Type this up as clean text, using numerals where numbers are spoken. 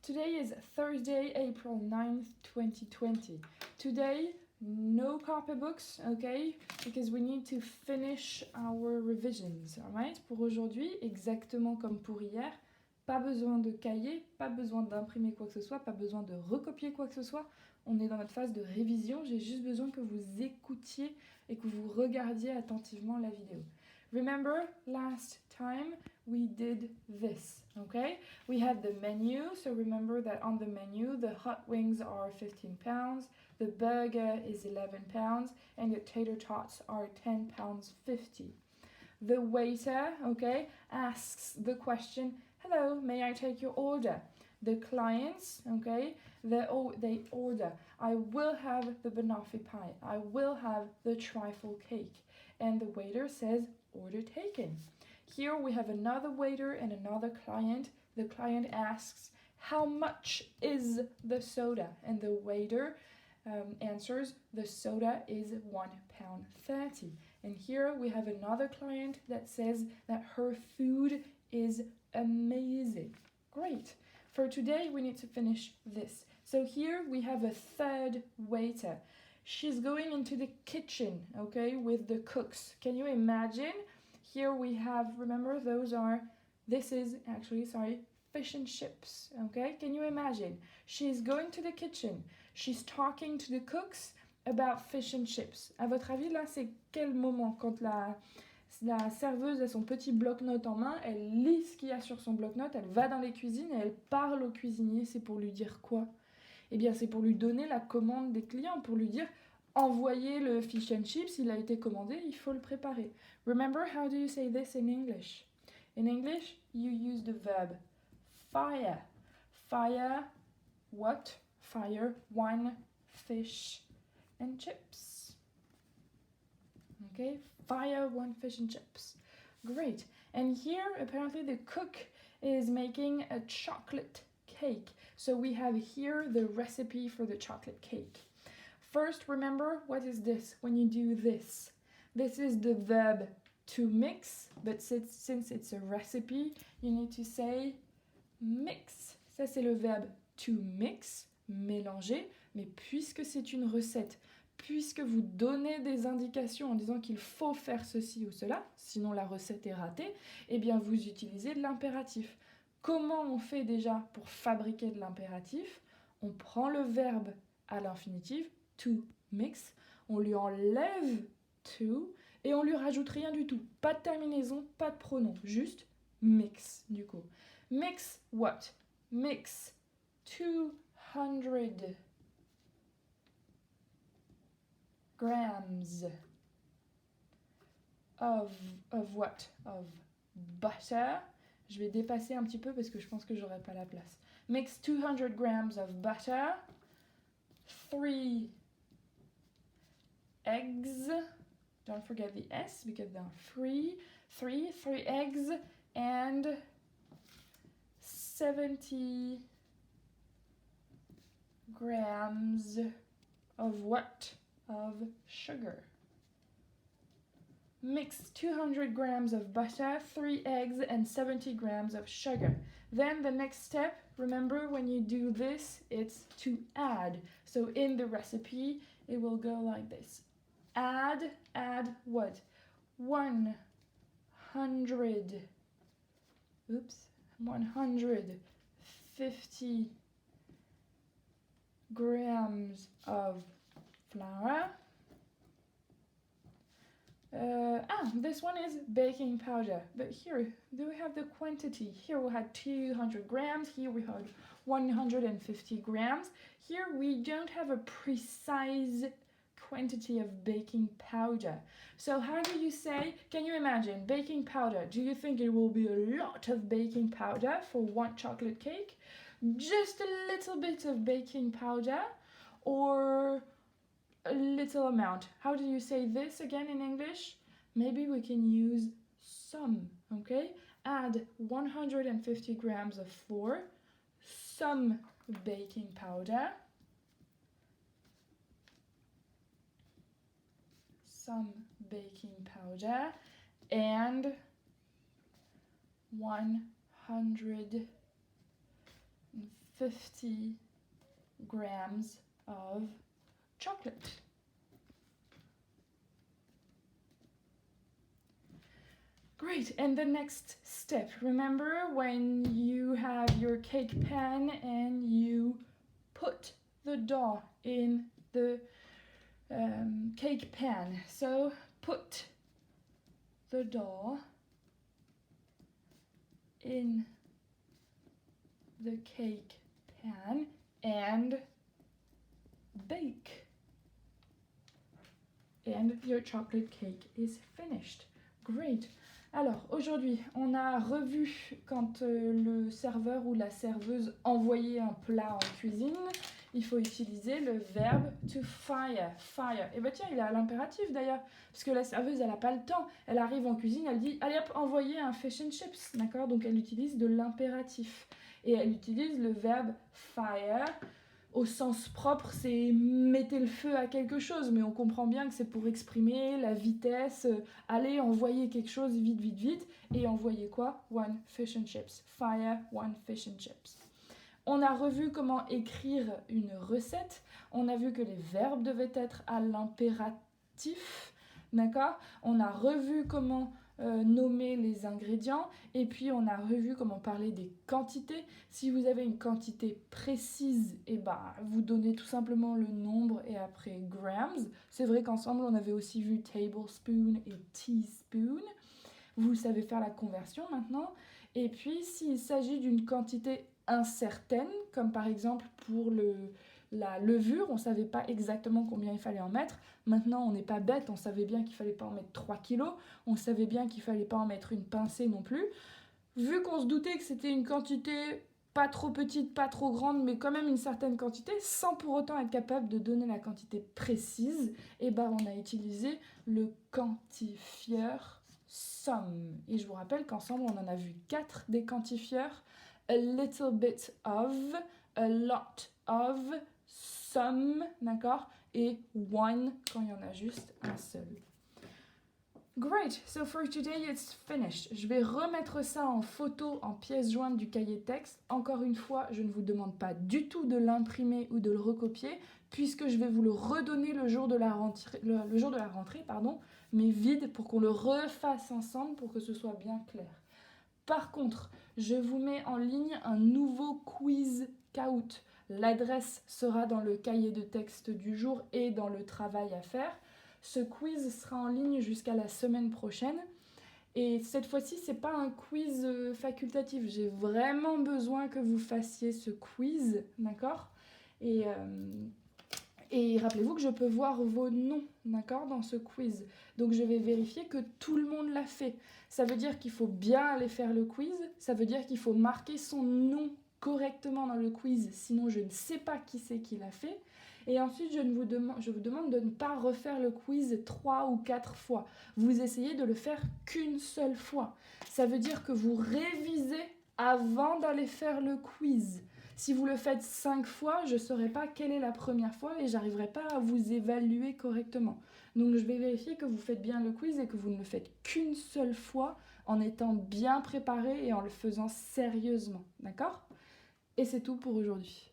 Today is Thursday, April 9th, 2020. Today, no copybooks, okay? Because we need to finish our revisions, alright? Pour aujourd'hui, exactement comme pour hier, pas besoin de cahier, pas besoin d'imprimer quoi que ce soit, pas besoin de recopier quoi que ce soit. On est dans notre phase de révision, j'ai juste besoin que vous écoutiez et que vous regardiez attentivement la vidéo. Remember last time we did this, okay? We had the menu, so remember that on the menu the hot wings are 15 pounds, the burger is 11 pounds, and the tater tots are 10 pounds 50. The waiter, okay, asks the question, hello, may I take your order? The clients, okay, they order, I will have the banoffee pie, I will have the trifle cake. And the waiter says, order taken. Here we have another waiter and another client. The client asks, how much is the soda? And the waiter answers, the soda is £1.30. And here we have another client that says that her food is amazing. Great. For today, we need to finish this. So here we have a third waiter. She's going into the kitchen, okay, with the cooks. Can you imagine? Here we have, remember, this is actually, fish and chips, okay? Can you imagine? She's going to the kitchen. She's talking to the cooks about fish and chips. À votre avis, là, c'est quel moment? Quand la serveuse a son petit bloc-notes en main, elle lit ce qu'il y a sur son bloc-notes, elle va dans les cuisines et elle parle au cuisinier. C'est pour lui dire quoi? Eh bien, c'est pour lui donner la commande des clients, pour lui dire envoyez le fish and chips, il a été commandé, il faut le préparer. Remember, how do you say this in English? In English, you use the verb fire. Fire what? Fire one fish and chips. Okay, fire one fish and chips. Great. And here, apparently, the cook is making a chocolate cake. So we have here the recipe for the chocolate cake. First, remember, what is this when you do this? This is the verb to mix, but since it's a recipe, you need to say mix. Ça, c'est le verbe to mix, mélanger, mais puisque c'est une recette, puisque vous donnez des indications en disant qu'il faut faire ceci ou cela, sinon la recette est ratée, eh bien vous utilisez de l'impératif. Comment on fait déjà pour fabriquer de l'impératif? On prend le verbe à l'infinitif, to mix, on lui enlève to et on lui rajoute rien du tout. Pas de terminaison, pas de pronom, juste mix du coup. Mix what? Mix 200 grams of what? Of butter. Je vais dépasser un petit peu parce que je pense que j'aurai pas la place. Mix 200 grams of butter, 3 eggs. Don't forget the S because there are three eggs and 70 grams of what? Of sugar. Mix 200 grams of butter, 3 eggs, and 70 grams of sugar. Then the next step, remember when you do this, it's to add. So in the recipe, it will go like this. Add what? 150 grams of flour. This one is baking powder, but here, do we have the quantity? Here we had 200 grams, here we had 150 grams. Here we don't have a precise quantity of baking powder. So how do you say, can you imagine, baking powder? Do you think it will be a lot of baking powder for one chocolate cake? Just a little bit of baking powder? Or a little amount? How do you say this again in English? Maybe we can use some, okay? Add 150 grams of flour, some baking powder, and 150 50 grams of chocolate. Great, and the next step. Remember when you have your cake pan and you put the dough in the cake pan. So put the dough in the cake pan and bake. And your chocolate cake is finished. Great. Alors, aujourd'hui, on a revu quand le serveur ou la serveuse envoyait un plat en cuisine, il faut utiliser le verbe to fire. Fire. Et bah tiens, il est à l'impératif d'ailleurs, parce que la serveuse, elle n'a pas le temps. Elle arrive en cuisine, elle dit, allez hop, envoyez un fish and chips, d'accord? Donc elle utilise de l'impératif. Et elle utilise le verbe fire. Au sens propre, c'est mettez le feu à quelque chose, mais on comprend bien que c'est pour exprimer la vitesse, allez envoyer quelque chose vite, vite, vite, et envoyer quoi? One fish and chips. Fire one fish and chips. On a revu comment écrire une recette, on a vu que les verbes devaient être à l'impératif, d'accord? On a revu comment nommer les ingrédients et puis on a revu comment parler des quantités. Si vous avez une quantité précise, et vous donnez tout simplement le nombre et après grams. C'est vrai qu'ensemble on avait aussi vu tablespoon et teaspoon. Vous savez faire la conversion maintenant. Et puis s'il s'agit d'une quantité incertaine, comme par exemple pour la levure, on ne savait pas exactement combien il fallait en mettre. Maintenant, on n'est pas bête, on savait bien qu'il ne fallait pas en mettre 3 kilos, on savait bien qu'il ne fallait pas en mettre une pincée non plus. Vu qu'on se doutait que c'était une quantité pas trop petite, pas trop grande, mais quand même une certaine quantité, sans pour autant être capable de donner la quantité précise, et on a utilisé le quantifieur sum. Et je vous rappelle qu'ensemble, on en a vu 4 des quantifieurs. A little bit of, a lot of, some, d'accord? Et one quand il y en a juste un seul. Great, so for today it's finished. Je vais remettre ça en photo, en pièce jointe du cahier de texte. Encore une fois, je ne vous demande pas du tout de l'imprimer ou de le recopier, puisque je vais vous le redonner le jour de la rentrée, mais vide pour qu'on le refasse ensemble pour que ce soit bien clair. Par contre, je vous mets en ligne un nouveau quiz Kahoot. L'adresse sera dans le cahier de texte du jour et dans le travail à faire. Ce quiz sera en ligne jusqu'à la semaine prochaine. Et cette fois-ci, ce n'est pas un quiz facultatif. J'ai vraiment besoin que vous fassiez ce quiz, d'accord ? Et rappelez-vous que je peux voir vos noms, d'accord, dans ce quiz. Donc je vais vérifier que tout le monde l'a fait. Ça veut dire qu'il faut bien aller faire le quiz. Ça veut dire qu'il faut marquer son nom correctement dans le quiz. Sinon, je ne sais pas qui c'est qui l'a fait. Et ensuite, je vous demande de ne pas refaire le quiz 3 ou 4 fois. Vous essayez de le faire qu'une seule fois. Ça veut dire que vous révisez avant d'aller faire le quiz. Si vous le faites 5 fois, je ne saurai pas quelle est la première fois et j'arriverai pas à vous évaluer correctement. Donc je vais vérifier que vous faites bien le quiz et que vous ne le faites qu'une seule fois en étant bien préparé et en le faisant sérieusement. D'accord ? Et c'est tout pour aujourd'hui.